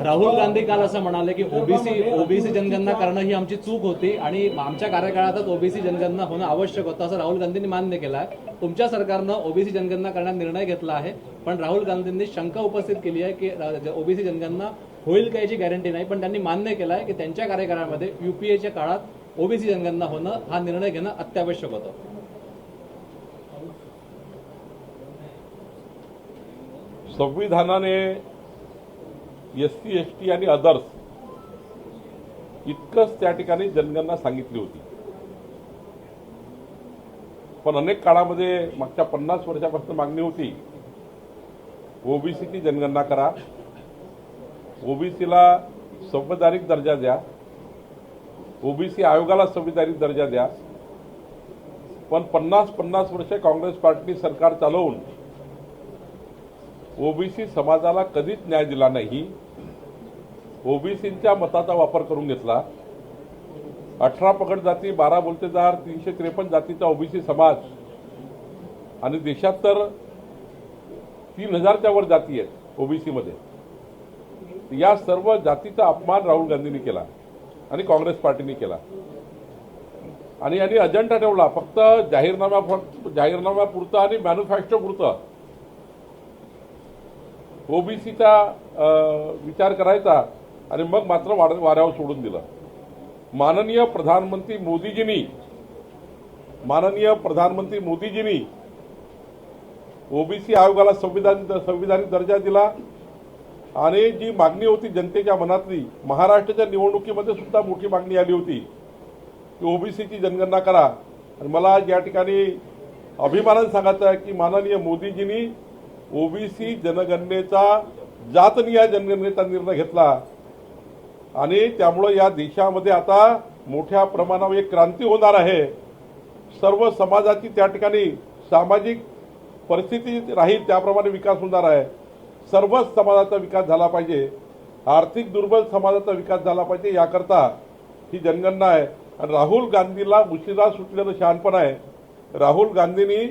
राहुल गांधी काल असं म्हणाले की ओबीसी जनगणना करणं ही आमची चूक होती आणि आमच्या कार्यकाळातच ओबीसी जनगणना होणं आवश्यक होतं असं राहुल गांधींनी मान्य केलं आहे। तुमच्या सरकारनं ओबीसी जनगणना करण्याचा निर्णय घेतला आहे, पण राहुल गांधींनी शंका उपस्थित केली आहे की ओबीसी जनगणना होईल का याची गॅरंटी नाही, पण त्यांनी मान्य केलं आहे की त्यांच्या कार्यकाळामध्ये यूपीएच्या काळात ओबीसी जनगणना होणं हा निर्णय घेणं अत्यावश्यक होतं। संविधानाने एससी एसटी आणि अदर्स इतकंच त्या ठिकाणी जनगणना सांगितली होती, पण अनेक काळामध्ये मागच्या 50 वर्षापासून मागणी होती ओबीसीची जनगणना करा, ओबीसीला संवैधानिक दर्जा द्या, ओबीसी आयोगाला संवैधानिक दर्जा द्या। पण 50 वर्षे काँग्रेस पार्टीने सरकार चालवून ओबीसी समाजाला कधीच न्याय दिला नाही। ओबीसींच्या मताचा वापर करून घेतला। 18 पगड जाती, 12 बोलतेदार, 353 जातीचा ओबीसी समाज आणि देशात तर 3000च्या वर जाती आहेत ओबीसी मध्ये। या सर्व जातीचा अपमान राहुल गांधींनी केला आणि काँग्रेस पार्टीने केला आणि यांनी अजेंडा ठेवला फक्त जाहीरनाम्यापुरतं आणि मॅन्युफॅक्चर पुरतं ओबीसीचा विचार करायचा आणि मग मात्र वाऱ्यावर सोडून दिलं। माननीय प्रधानमंत्री मोदीजींनी ओबीसी आयोगाला संविधानिक दर्जा दिला आणि जी मागणी होती जनतेच्या मनातली, महाराष्ट्राच्या निवडणुकीमध्ये सुद्धा मोठी मागणी आली होती की ओबीसीची जनगणना करा। आणि मला या ठिकाणी अभिमानाने सांगायचं आहे की माननीय मोदीजींनी ओबीसी जनगणनेचा जातनिहाय जनगणनेचा निर्णय घेतला आणि त्यामुळे या देशामध्ये आता मोठ्या प्रमाणावर एक क्रांती होणार आहे। सर्व समाजाची त्या ठिकाणी सामाजिक परिस्थिती राहील त्याप्रमाणे विकास होणार आहे। सर्वच समाजाचा विकास झाला पाहिजे, आर्थिक दुर्बल समाजाचा विकास झाला पाहिजे, याकरता ही जनगणना आहे। आणि राहुल गांधीला उशिरा सुटलेलं शहाणपण आहे। राहुल गांधींनी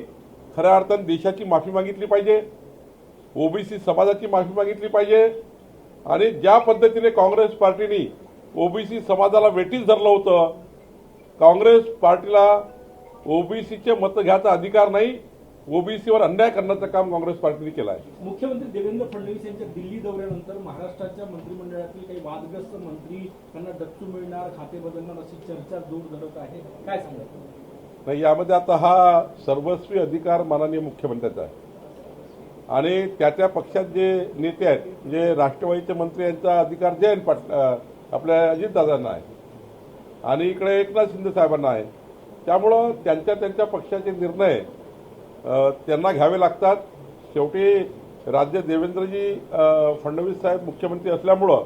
खऱ्या अर्थाने देशाची माफी मागितली पाहिजे, ओबीसी समाजाची माफी मागितली पाहिजे आणि ज्या पद्धतीने काँग्रेस पार्टीने ओबीसी समाजाला वेठीस धरलं होतं, काँग्रेस पार्टीला ओबीसीचे मत घ्यायचा अधिकार नाही, ओबीसीवर अन्याय करण्याचं काम काँग्रेस पार्टीने केलं आहे। मुख्यमंत्री देवेंद्र फडणवीस यांच्या दिल्ली दौऱ्यानंतर महाराष्ट्राच्या मंत्रिमंडळातील काही वादग्रस्त मंत्री त्यांना डच्चू मिळणार, खाते बदलणार अशी चर्चा जोर धरत आहे, काय सांगतात? नाही, यामध्ये आता हा सर्वस्वी अधिकार माननीय मुख्यमंत्र्याचा आहे आणि त्या पक्षात जे नेते आहेत, जे राष्ट्रवादीचे मंत्री, यांचा अधिकार जयंत पाटील आपल्या अजितदादांना आहे आणि इकडे एकनाथ शिंदे साहेबांना आहे। त्यामुळं त्यांच्या पक्षाचे निर्णय त्यांना घ्यावे लागतात। शेवटी राज्य देवेंद्रजी फडणवीस साहेब मुख्यमंत्री असल्यामुळं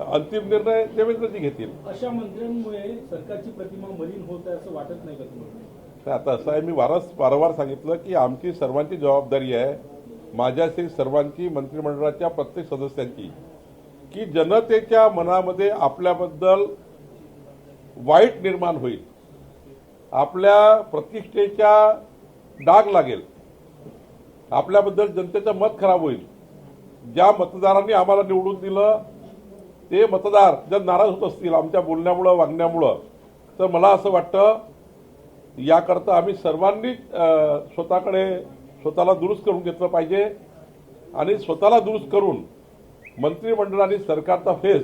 अंतिम निर्णय देवेंद्रजी घेतील। अशा मंत्र्यांमुळे सरकारची प्रतिमा मलिन होत आहे असं वाटत नाही का तुम्हाला? आता असं आहे, मी वारंवार सांगितलं की आमची सर्वांची जबाबदारी आहे, माझ्याशी सर्वांची, मंत्रिमंडळाच्या प्रत्येक सदस्यांची, की जनतेच्या मनामध्ये आपल्याबद्दल वाईट निर्माण होईल, आपल्या प्रतिष्ठेच्या डाग लागेल, आपल्याबद्दल जनतेचं मत खराब होईल। ज्या मतदारांनी आम्हाला निवडून दिलं ते मतदार जर नाराज होत असतील आमच्या बोलण्यामुळं, वागण्यामुळं, तर मला असं वाटतं याकरता आम्ही सर्वांनी स्वतःला दुरुस्त करून घेतलं पाहिजे आणि स्वतःला दुरुस्त करून मंत्रिमंडळाने सरकारचा फेस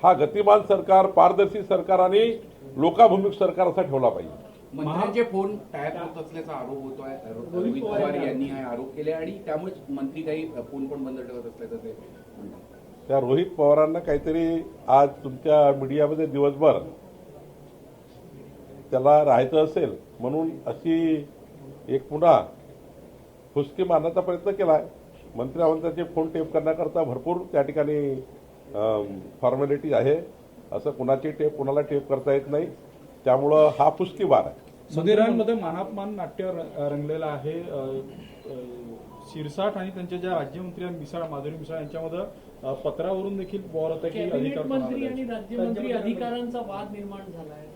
हा गतिमान सरकार, पारदर्शी सरकार आणि लोकाभिमुख सरकार असा ठेवला पाहिजे। मंत्र्यांचे फोन टॅप होत असल्याचा आरोप होतोय, रोहित पवार यांनी हा आरोप केले आणि त्यामुळे मंत्री काही फोन पण बंद ठेवत असल्याचं ते म्हणतात। त्या रोहित पवारांना काहीतरी आज तुमच्या मीडियामध्ये दिवसभर त्याला राहायचं असेल म्हणून अशी एक पुन्हा फुसकी मारण्याचा प्रयत्न केलाय। मंत्र्यांचे फोन टेप करण्याकरता भरपूर त्या ठिकाणी फॉर्मॅलिटी आहे, असं कुणाची टेप कुणाला टेप करता येत नाही, त्यामुळं हा फुसकीवार आहे। मंदिरांमध्ये मानापमान नाट्य रंगलेलं आहे। शिरसाट आणि त्यांच्या ज्या राज्यमंत्री माधुरी मिसाळ यांच्यामध्ये पत्रावरून देखील पवार होता की अधिकार मंत्री आणि राज्यमंत्री अधिकारांचा वाद निर्माण झालाय।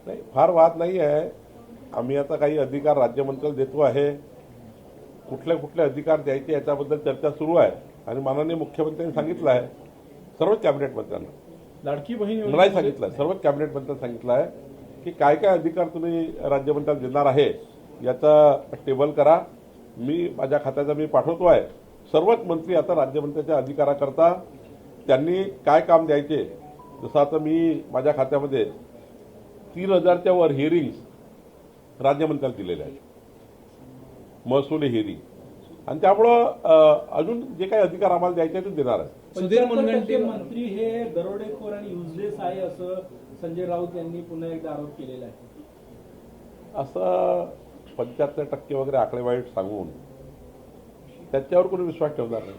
नाही, फार वाद नाही आहे। आम्ही आता काही अधिकार राज्यमंत्र्याला देतो आहे, कुठले अधिकार द्यायचे याच्याबद्दल चर्चा सुरू आहे आणि माननीय मुख्यमंत्र्यांनी सांगितलं आहे सर्वच कॅबिनेट मंत्र्यांना. लाडकी बहीण मलाही योजनेमध्ये- सांगितलं सर्वच कॅबिनेट मंत्र्यांना सांगितलं आहे की काय काय अधिकार तुम्ही राज्यमंत्र्यांना देणार आहे याचा टेबल करा. मी माझ्या खात्याचा मी पाठवतो आहे. सर्वच मंत्री आता राज्यमंत्र्यांच्या अधिकाराकरता त्यांनी काय काम द्यायचे, जसं आता मी माझ्या खात्यामध्ये 3,000च्या वर हिअरिंग्स राज्यमंत्र्यांना दिलेले आहेत, महसुली हिअरिंग, आणि त्यामुळं अजून जे काही अधिकार आम्हाला द्यायचे ते देणार आहे. सुधीर 75% मुनगंटीवार मंत्री हे दरोडेखोर आणि युजलेस आहे असं संजय राऊत यांनी पुन्हा एकदा आरोप केलेला आहे. असं 75% वगैरे आकडेवारी सांगून त्याच्यावर कोणी विश्वास ठेवणार नाही.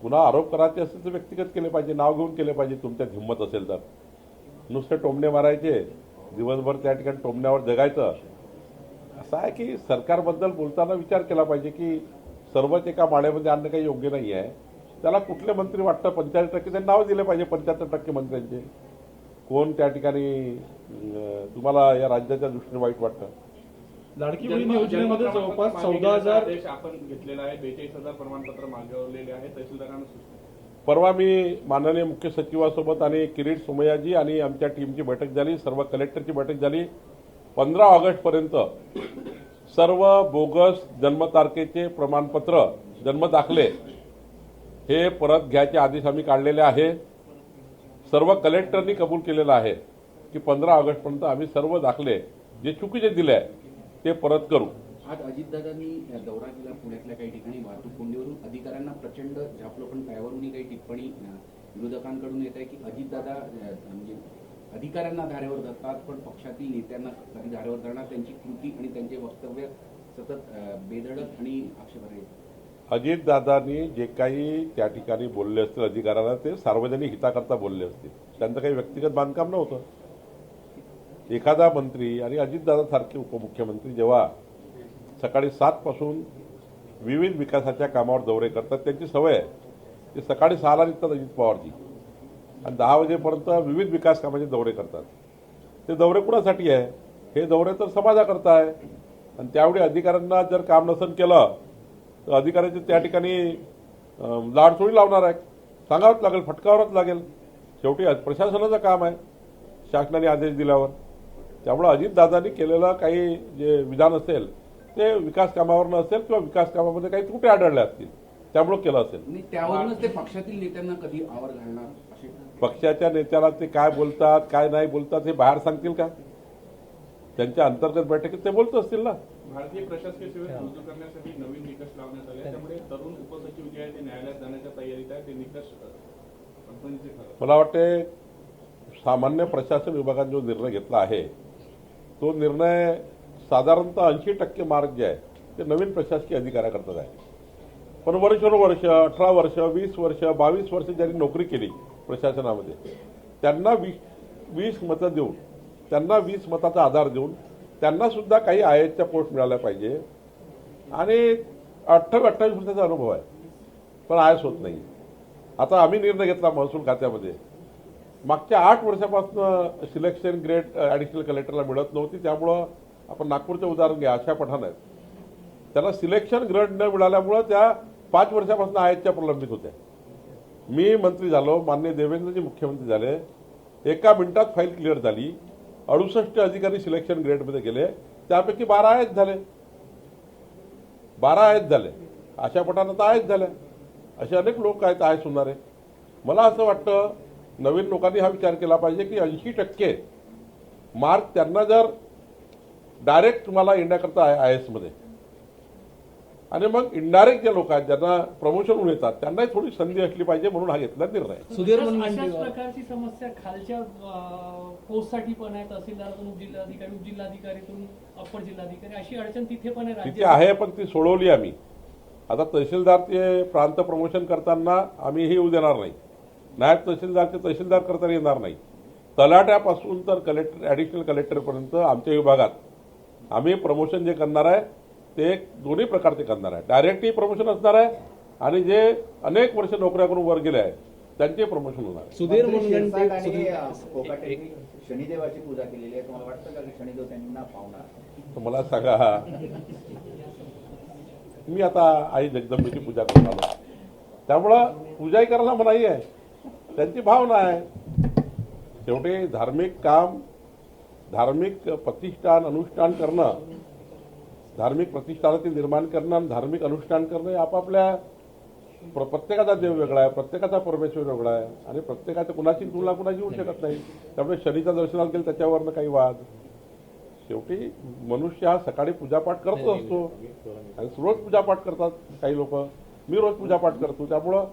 पुन्हा आरोप करायचे असेल तर व्यक्तिगत केले पाहिजे, नाव घेऊन केले पाहिजे तुमच्यात हिंमत असेल तर. नुसते टोमणे मारायचे, दिवसभर त्या ठिकाणी टोमण्यावर जगायचं. असं आहे की सरकारबद्दल बोलताना विचार केला पाहिजे की सर्वच एका माळ्यामध्ये आणणं काही योग्य नाही आहे. त्याला कुठले मंत्री वाटतं 45% त्यांनी नाव दिले पाहिजे. 75% मंत्र्यांचे कोण त्या ठिकाणी तुम्हाला या राज्याच्या दृष्टीने वाईट वाटतं. लाडकी बहीण योजनेमध्ये जवळपास 14,000 आदेश आपण घेतलेला आहे. 42,000 प्रमाणपत्र मागवलेले आहे तहसीलदारांना सूचना. परवा मी माननीय मुख्य सचिवासोबत आणि किरीट सोमय्याजी आणि आमच्या टीमची बैठक झाली, सर्व कलेक्टरची बैठक झाली. 15 ऑगस्टपर्यंत सर्व बोगस जन्मतारखेचे प्रमाणपत्र, जन्मदाखले हे परत घ्यायचे आदेश आम्ही काढलेले आहे. सर्व कलेक्टरनी कबूल केलेलं आहे की 15 ऑगस्टपर्यंत आम्ही सर्व दाखले जे चुकीचे दिले आहे ते परत करू. आज अजितदादांनी दौरा केला पुण्यातल्या काही ठिकाणी वाहतूक कोंडीवरून. अधिकाऱ्यांना प्रचंड झापलं, पण त्यावरूनही काही टिप्पणी विरोधकांकडून येत आहे की अजितदादा म्हणजे अधिकाऱ्यांना धारेवर धरतात पण पक्षातील नेत्यांना कधी धारेवर धरणार. त्यांची कृती आणि त्यांचे वक्तव्य सतत बेधडक आणि आक्षेपार्ह आहेत. अजितदादांनी जे काही त्या ठिकाणी बोलले असतील अधिकाऱ्यांना ते सार्वजनिक हिताकरता बोलले असतील. त्यांचं काही व्यक्तिगत बांधकाम नव्हतं. एखादा मंत्री आणि अजितदादासारखे उपमुख्यमंत्री जेव्हा सकाळी 7 पासून विविध विकासाच्या कामावर दौरे करतात, त्यांची सवय आहे. ते सकाळी 6ला निघतात अजित पवारजी आणि 10 वाजेपर्यंत विविध विकास कामाचे दौरे करतात. ते दौरे कुणासाठी आहे? हे दौरे तर समाजाकरता आहे. आणि त्यावेळी अधिकाऱ्यांना जर काम नसन केलं तर अधिकाऱ्याचे त्या ठिकाणी लाडचोळी लावणार आहे. सांगावंच लागेल, फटकावरच लागेल. शेवटी प्रशासनाचं काम आहे शासनाने आदेश दिल्यावर. त्यामुळे अजितदादांनी केलेलं काही जे विधान असेल ते विकास कामावर नसेल किंवा विकास कामामध्ये काही त्रुटी आढळल्या असतील त्यामुळे केलं असेल. आणि त्यावरूनच ते पक्षातील नेत्यांना कधी आवर घालणार अशी पक्षाच्या नेत्याला ते काय बोलतात काय नाही बोलतात हे बाहेर सांगतील का? त्यांच्या अंतर्गत बैठकीत ते बोलत असतील ना. भारतीय प्रशासकीय सेवेत रुजू करण्यासाठी नवीन निकष लावण्यात आले. त्यामुळे तरुण उपसचिव जे आहे ते न्यायालयात जाण्याच्या तयारीत आहे. ते निकष कंपनीचे ठरवतात. मला वाटते सामान्य प्रशासन विभागाने जो निर्णय घेतला आहे तो निर्णय साधारणतः 80% मार्क जे आहे ते नवीन प्रशासकीय अधिकाऱ्याकरता आहे. पण वर्षानुवर्ष 18 वर्ष 20 वर्ष 22 वर्ष ज्यांनी नोकरी केली प्रशासनामध्ये त्यांना 20 मतं देऊन, त्यांना 20 मताचा आधार देऊन त्यांना सुद्धा काही IASच्या पोस्ट मिळाल्या पाहिजे. आणि 28 वर्षाचा अनुभव आहे पण IAS होत नाही. आता आम्ही निर्णय घेतला महसूल खात्यामध्ये, मागच्या 8 वर्षापासून सिलेक्शन ग्रेड ॲडिशनल कलेक्टरला मिळत नव्हती. त्यामुळं आपण नागपूरचं उदाहरण घ्या, आशा पठाण आहेत, त्याला सिलेक्शन ग्रेड न मिळाल्यामुळं त्या 5 वर्षापासून IASच्या प्रलंबित होत्या. मी मंत्री झालो, माननीय देवेंद्रजी मुख्यमंत्री झाले, एका मिनिटात फाईल क्लिअर झाली. 68 अधिकारी सिलेक्शन ग्रेडमध्ये गेले, त्यापैकी 12 IAS झाले. 12 IAS झाले. आशा पठाण तर IAS झाल्या. असे अनेक लोक आहेत IAS होणारे. मला असं वाटतं नवीन लोकांनी हा विचार केला पाहिजे की 80% मार्क त्यांना जर डायरेक्ट तुम्हाला येण्याकरता IAS मध्ये, आणि मग इनडायरेक्ट जे लोक आहेत ज्यांना प्रमोशन होऊन येतात त्यांनाही थोडी संधी असली पाहिजे म्हणून हा घेतला निर्णय. सुधीर अशाच मुनगंटीवार प्रकारची समस्या खालच्या पोस्टसाठी पण आहे. तहसीलदारातून उपजिल्हाधिकारी, उपजिल्हाधिकारीतून अप्पर जिल्हाधिकारी, अशी अडचण तिथे पण आहे. तिथे आहे पण ती सोडवली आम्ही. आता तहसीलदारचे प्रांत प्रमोशन करताना आम्ही हे येऊ देणार नाही. नायब तहसीलदारचे तहसीलदार करता येणार नाही. तलाट्यापासून तर कलेक्टर ॲडिशनल कलेक्टरपर्यंत आमच्या विभागात आम्ही प्रमोशन जे करणार आहे ते दोन्ही प्रकारचे करणार आहे. डायरेक्टही प्रमोशन असणार आहे आणि जे अनेक वर्ष नोकऱ्या करून वर गेले आहेत त्यांचे प्रमोशन होणार आहे. सुधीर मंत्री शिरसाट मुनगंटीवार आणि कोकाटेंनी शनिदेवाची पूजा केलेली आहे. तुम्हाला वाटतं का की शनिदेव त्यांना पावणार? तर मला सांगा, मी आता आई जगदंबेची पूजा करून आलो, त्यामुळं पूजाही करायला मनाई आहे. त्यांची भावना आहे. शेवटी धार्मिक काम, धार्मिक प्रतिष्ठान अनुष्ठान करणं, धार्मिक प्रतिष्ठानातील निर्माण करणं आणि धार्मिक अनुष्ठान करणं हे आपापल्या प्रत्येकाचा देव वेगळा आहे, प्रत्येकाचा परमेश्वर वेगळा आहे आणि प्रत्येकाचं कुणाची तुलना कुणाची होऊ शकत नाही. त्यामुळे शनीच्या दर्शनाला गेलं त्याच्यावरनं काही वाद. शेवटी मनुष्य हा सकाळी पूजापाठ करत असतो आणि रोज पूजापाठ करतात काही लोक. मी रोज पूजापाठ करतो. त्यामुळं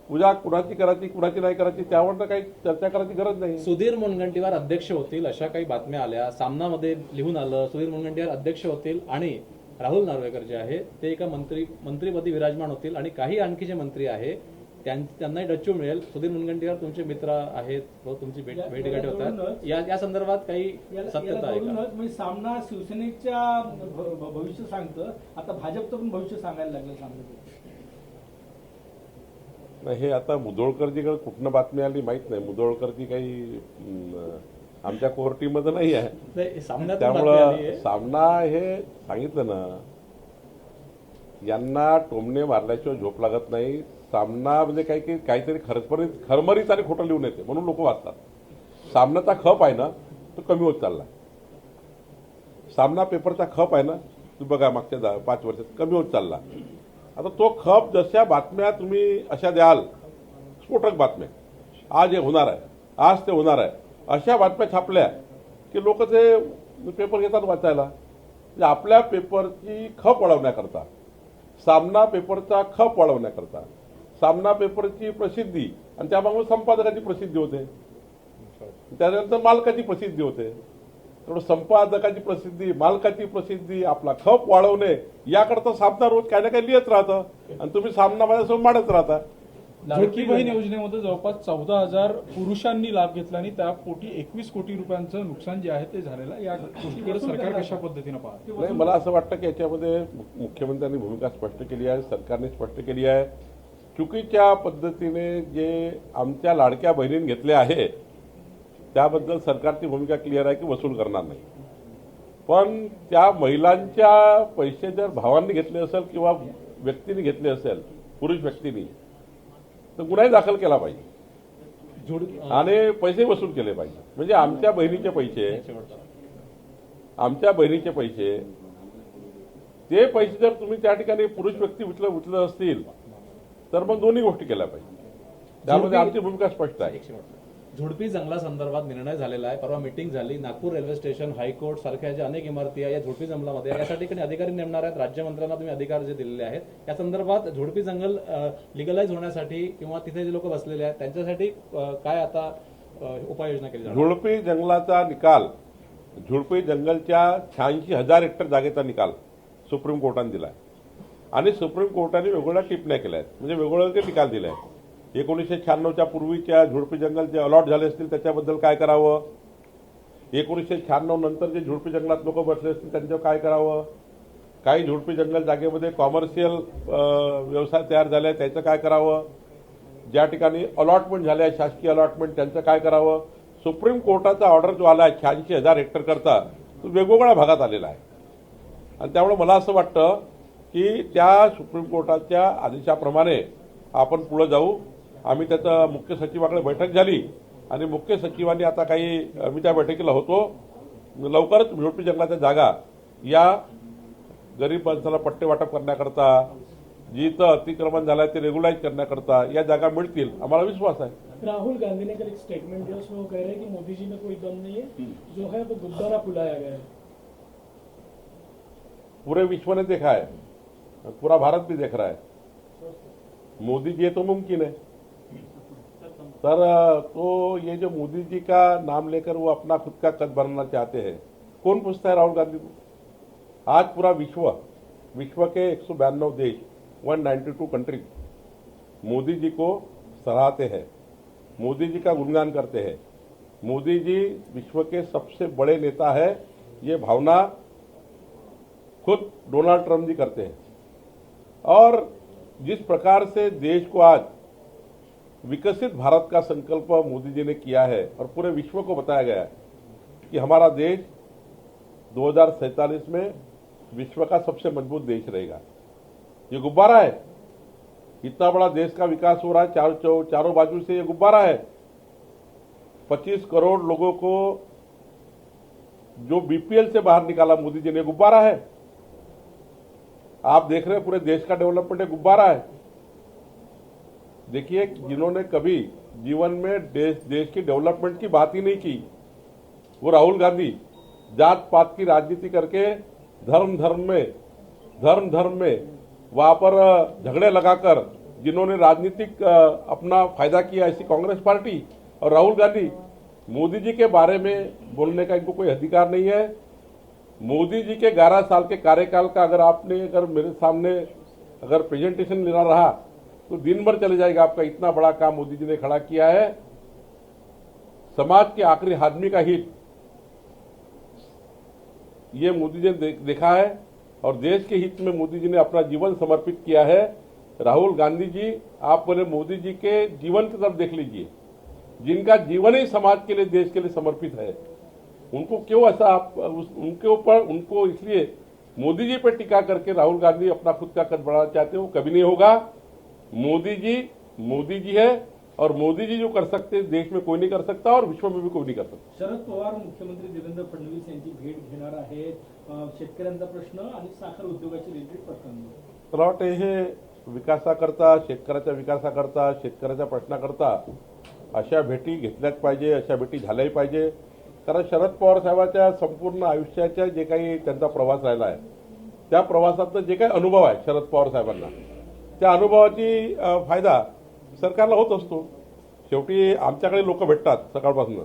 पूजा कुणाची करायची कुणाची नाही करायची त्यावर काही चर्चा करायची गरज नाही. सुधीर मुनगंटीवार अध्यक्ष होतील अशा काही बातम्या आल्या. सामनामध्ये लिहून आलं सुधीर मुनगंटीवार अध्यक्ष होतील आणि राहुल नार्वेकर जे आहे ते एका मंत्रीपदी विराजमान होतील आणि काही आणखी जे मंत्री आहे त्यांनाही डच्चू मिळेल. सुधीर मुनगंटीवार तुमचे मित्र आहेत, रोज तुमची भेटीगाठी होतात. या संदर्भात काही सत्यता आहे का? म्हणजे सामना शिवसेनेच्या भविष्य सांगतं, आता भाजपचं पण भविष्य सांगायला लागलं सामना. नाही, हे आता मुधोळकरजीकडे कुठनं बातमी आली माहित नाही. मुधोळकरजी काही आमच्या कोर टीममध्ये नाही आहे. त्यामुळं सामना हे सांगितलं ना, यांना टोमणे मारल्याशिवाय झोप लागत नाही. सामना म्हणजे काहीतरी खरमरीत आणि खोटं लिहून येते म्हणून लोक वाचतात. सामनाचा खप आहे ना तो कमी होत चालला. सामना पेपरचा खप आहे ना तुम्ही बघा मागच्या 5 वर्षात कमी होत चालला. आता तो खप जशा बातम्या तुम्ही अशा द्याल, स्फोटक बातम्या, आज हे होणार आहे, आज ते होणार आहे, अशा बातम्या छापल्या की लोक ते पेपर घेतात वाचायला. म्हणजे आपल्या पेपरची खप वाढवण्याकरता, सामना पेपरचा खप वाढवण्याकरता, सामना पेपरची प्रसिद्धी आणि त्यामागून संपादकाची प्रसिद्धी होते, त्यानंतर मालकाची प्रसिद्धी होते. थोडं संपादकाची प्रसिद्धी, मालकाची प्रसिद्धी, आपला खप वाढवणे याकरता सामना रोज काही ना काही लिहित राहतं आणि तुम्ही सामना माझ्यासमोर मांडत राहता. लाडकी बहीण योजनेमध्ये जवळपास 14,000 पुरुषांनी लाभ घेतला आणि त्या पोटी 21 कोटी रुपयांचं नुकसान जे आहे ते झालेलं आहे. या गोष्टीकडे सरकार कशा पद्धतीनं पाहतं? नाही, मला असं वाटतं की याच्यामध्ये मुख्यमंत्र्यांनी भूमिका स्पष्ट केली आहे, सरकारने स्पष्ट केली आहे. चुकीच्या पद्धतीने जे आमच्या लाडक्या बहिणींनी घेतले आहे त्याबद्दल सरकारची भूमिका क्लिअर आहे की वसूल करणार नाही. पण त्या महिलांच्या पैसे जर भावांनी घेतले असेल किंवा व्यक्तीने घेतले असेल, पुरुष व्यक्तींनी, तर गुन्हाही दाखल केला पाहिजे आणि पैसे वसूल केले पाहिजे. म्हणजे आमच्या बहिणीचे पैसे ते पैसे जर तुम्ही त्या ठिकाणी पुरुष व्यक्ती उचलत असतील तर मग दोन्ही गोष्टी केल्या पाहिजे. त्यामध्ये आमची भूमिका स्पष्ट आहे. झुडपी जंगलासंदर्भात निर्णय झालेला आहे. परवा मीटिंग झाली. नागपूर रेल्वे स्टेशन, हायकोर्ट सारख्या ज्या अनेक इमारती आहे या झुडपी जंगलामध्ये, यासाठी काही अधिकारी नेमणार आहेत. राज्यमंत्र्यांना तुम्ही अधिकार जे दिलेले आहेत या संदर्भात झुडपी जंगल लिगलाइज होण्यासाठी किंवा तिथे जे लोक बसलेले आहेत त्यांच्यासाठी काय आता उपाययोजना केली जाणार? झुडपी जंगलाचा निकाल, झुडपी जंगलच्या 86,000 हेक्टर जागेचा निकाल सुप्रीम कोर्टाने दिलाय आणि सुप्रीम कोर्टाने वेगवेगळ्या टिप्पण्या केल्या आहेत, म्हणजे वेगवेगळे निकाल दिले आहेत. 1996च्या पूर्वीच्या झुडपी जंगल जे अलॉट झाले असतील त्याच्याबद्दल काय करावं, 1996 नंतर जे झुडपी जंगलात लोक बसले असतील त्यांच्यावर काय करावं, काही झुडपी जंगल जागेमध्ये कॉमर्शियल व्यवसाय तयार झाले त्याचं काय करावं, ज्या ठिकाणी अलॉटमेंट झाल्या शासकीय अलॉटमेंट त्यांचं काय करावं. सुप्रीम कोर्टाचा ऑर्डर जो आला आहे 86,000 हेक्टर करता तो वेगवेगळ्या भागात आलेला आहे आणि त्यामुळे मला असं वाटतं की त्या सुप्रीम कोर्टाच्या आदेशाप्रमाणे आपण पुढे जाऊ. आम्ही त्याचा मुख्य सचिवाकडे बैठक झाली आणि मुख्य सचिवांनी आता मी त्या बैठकीला होतो, लवकरच झुडपी जंगलाच्या जागा या गरीब माणसाला पट्टे वाटप करण्याकरता, जिथं अतिक्रमण झालं आहे ते रेग्युलाइज करण्याकरता या जागा मिळतील, आम्हाला विश्वास आहे. राहुल गांधी ने कल एक स्टेटमेंट दिया, उसमें वो कह रहे हैं कि मोदी जी में कोई दम नहीं है, जो है वो गुब्बारा फुलाया गया है. पूरे विश्व ने देखा है, पूरा भारत भी देख रहा है. मोदी जी तो मुमकिन है, सर तो ये जो मोदी जी का नाम लेकर वो अपना खुद का कद बनाना चाहते हैं, कौन पूछता है राहुल गांधी को? आज पूरा विश्व के 192 देश, 192 कंट्री मोदी जी को सराहते हैं, मोदी जी का गुणगान करते हैं. मोदी जी विश्व के सबसे बड़े नेता है, ये भावना खुद डोनाल्ड ट्रंप जी करते हैं. और जिस प्रकार से देश को आज विकसित भारत का संकल्प मोदी जी ने किया है और पूरे विश्व को बताया गया है कि हमारा देश 2047 में विश्व का सबसे मजबूत देश रहेगा. ये गुब्बारा है, इतना बड़ा देश का विकास हो रहा है, चारों बाजू से ये गुब्बारा है 25 करोड़ लोगों को जो बीपीएल से बाहर निकाला मोदी जी ने, गुब्बारा है। आप देख रहे हैं पूरे देश का डेवलपमेंट है, गुब्बारा है। देखिए, जिन्होंने कभी जीवन में देश की डेवलपमेंट की बात ही नहीं की, वो राहुल गांधी जात पात की राजनीति करके धर्म में वहां पर झगड़े लगाकर जिन्होंने राजनीतिक अपना फायदा किया, ऐसी कांग्रेस पार्टी और राहुल गांधी। मोदी जी के बारे में बोलने का इनको कोई अधिकार नहीं है। मोदी जी के 11 साल के कार्यकाल का अगर मेरे सामने अगर प्रेजेंटेशन लेना रहा तो दिन भर चले जाएगा आपका। इतना बड़ा काम मोदी जी ने खड़ा किया है। समाज के आखिरी आदमी का हित ये मोदी जी ने देखा है और देश के हित में मोदी जी ने अपना जीवन समर्पित किया है। राहुल गांधी जी, आप बोले मोदी जी के जीवन की तरफ देख लीजिए, जिनका जीवन ही समाज के लिए, देश के लिए समर्पित है, उनको क्यों ऐसा आप उनके ऊपर उनको इसलिए मोदी जी पर टीका करके राहुल गांधी अपना खुद का कद बढ़ाना चाहते हो, कभी नहीं होगा। मोदी जी है और मोदी जी जो कर सकते हैं देश में कोई नहीं कर सकता और विश्व में भी कोई नहीं कर सकता। शरद पवार मुख्यमंत्री देवेंद्र फडणवीस यांची भेट घेणार आहेत। शेतकऱ्यांचा प्रश्न आणि साखर उद्योगाची रिलेटेड प्रकरण मला वाटतं हे विकासाकरता, शेतकऱ्याच्या विकासाकरता, शेतकऱ्याच्या प्रश्नाकरता अशा भेटी घेतल्याच पाहिजे, अशा भेटी झाल्याही पाहिजे। कारण शरद पवार साहेबांच्या संपूर्ण आयुष्याच्या जे काही त्यांचा प्रवास राहिला आहे, त्या प्रवासातलं जे काही अनुभव आहे शरद पवार साहेबांना, त्या अनुभवाची फायदा सरकारला होत असतो। शेवटी आमच्याकडे लोक भेटतात सकाळपासून,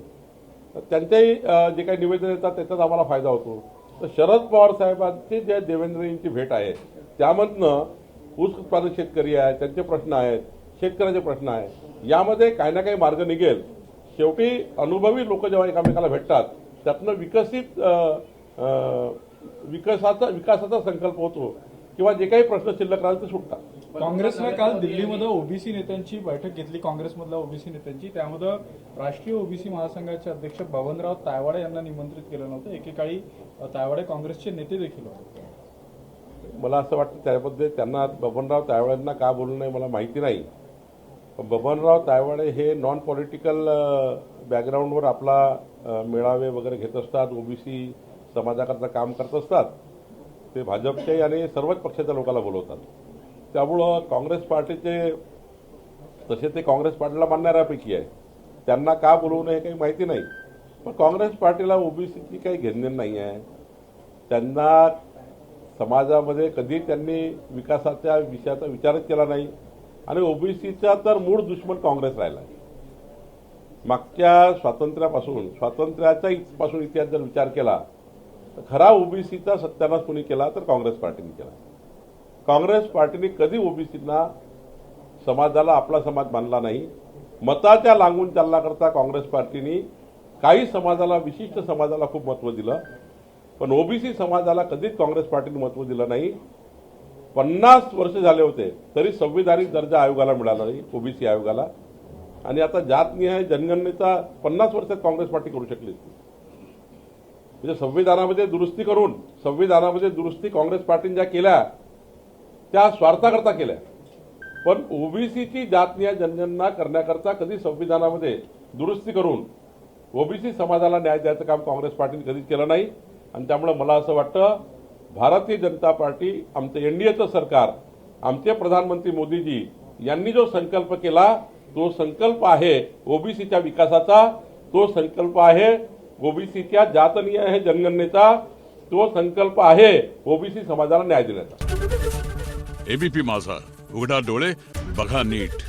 त्यांच्याही जे काही निवेदन येतात त्याचाच आम्हाला फायदा होतो। तर शरद पवार साहेबांची जे देवेंद्रजींची भेट आहे त्यामधनं ऊस उत्पादक शेतकरी आहे, त्यांचे प्रश्न आहेत, शेतकऱ्याचे प्रश्न आहेत, यामध्ये काही ना काही मार्ग निघेल। शेवटी अनुभवी लोक जेव्हा एकमेकाला भेटतात त्यातनं विकासाचा संकल्प होतो किंवा जे काही प्रश्न शिल्लक राहिले ते सुटतात। काँग्रेसने काल दिल्लीमध्ये ओबीसी नेत्यांची बैठक घेतली, काँग्रेसमधल्या ओबीसी नेत्यांची। त्यामध्ये राष्ट्रीय ओबीसी महासंघाचे अध्यक्ष बबनराव तायवाडे यांना निमंत्रित केलं नव्हतं। एकेकाळी तायवाडे काँग्रेसचे नेते देखील होते। मला असं वाटतं त्याबद्दल त्यांना बबनराव तायवाडेंना का बोलू नये मला माहिती नाही। बबनराव तायवाडे हे नॉन पॉलिटिकल बॅकग्राऊंडवर आपला मेळावे वगैरे घेत असतात, ओबीसी समाजाकरता काम करत असतात। ते भाजपचे आणि सर्वच पक्षाच्या लोकांना बोलवतात। त्यामुळं काँग्रेस पार्टीचे तसे ते काँग्रेस पार्टीला मानणाऱ्यापैकी आहे, त्यांना का बोलवू नये काही माहिती नाही। पण काँग्रेस पार्टीला ओबीसीची काही घेणदेण नाही आहे। त्यांना समाजामध्ये कधी त्यांनी विकासाच्या विषयाचा विचारच केला नाही आणि ओबीसीचा तर मूळ दुश्मन काँग्रेस राहिला आहे। मागच्या स्वातंत्र्याचा इतिहास जर विचार केला तर खरा ओबीसीचा सत्यानाश कोणी केला तर काँग्रेस पार्टीने केला। काँग्रेस पार्टीने कधी ओबीसींना समाजाला आपला समाज मानला नाही। मताच्या लागून चालण्याकरता काँग्रेस पार्टीने काही समाजाला, विशिष्ट समाजाला खूप महत्त्व दिलं, पण ओबीसी समाजाला कधीच काँग्रेस पार्टीने महत्त्व दिलं नाही। 50 वर्ष झाले होते तरी संविधानिक दर्जा आयोगाला मिळाला नाही, ओबीसी आयोगाला। आणि आता जातनिहाय जनगणनेचा 50 वर्षात काँग्रेस पार्टी करू शकली। म्हणजे संविधानामध्ये दुरुस्ती काँग्रेस पार्टीने ज्या केल्या त्या स्वार्थाकरता केल्या, पण ओबीसीची जातनिहाय जनगणना करण्याकरता कधी संविधानामध्ये दुरुस्ती करून ओबीसी समाजाला न्याय द्यायचं काम काँग्रेस पार्टीने कधीच केलं नाही। आणि त्यामुळे मला असं वाटतं भारतीय जनता पार्टी, आमचं एनडीएचं सरकार, आमचे प्रधानमंत्री मोदीजी यांनी जो संकल्प केला तो संकल्प आहे ओबीसीच्या विकासाचा, तो संकल्प आहे ओबीसीच्या जातनिहाय जनगणनेचा, तो संकल्प आहे ओबीसी समाजाला न्याय देण्याचा। एबीपी माझा, उघडा डोळे बघा नीट।